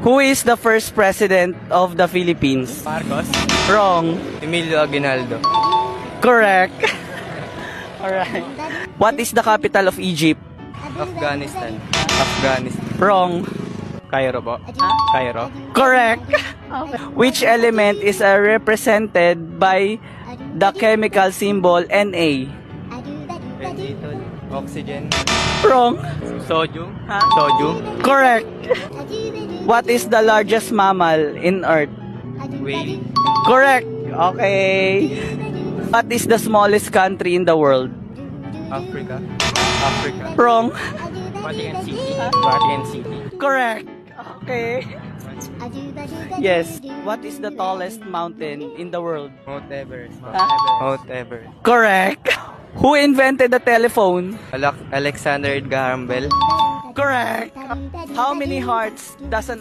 Who is the first president of the Philippines? Marcos. Wrong. Emilio Aguinaldo. Correct. Alright. What is the capital of Egypt? Afghanistan. Afghanistan. Wrong. Cairo po. Cairo. Correct. Which element is represented by the chemical symbol Na? Vegetal. Oxygen. Wrong. Sodium. Ha? Sodium. Correct. What is the largest mammal in Earth? Whale. Correct. Okay. What is the smallest country in the world? Africa. Africa. Wrong. Vatican City. Vatican City. Correct. Okay. Yes. What is the tallest mountain in the world? Mount Everest. Ha? Mount Everest. Correct. Who invented the telephone? Alexander Graham Bell. Correct. How many hearts does an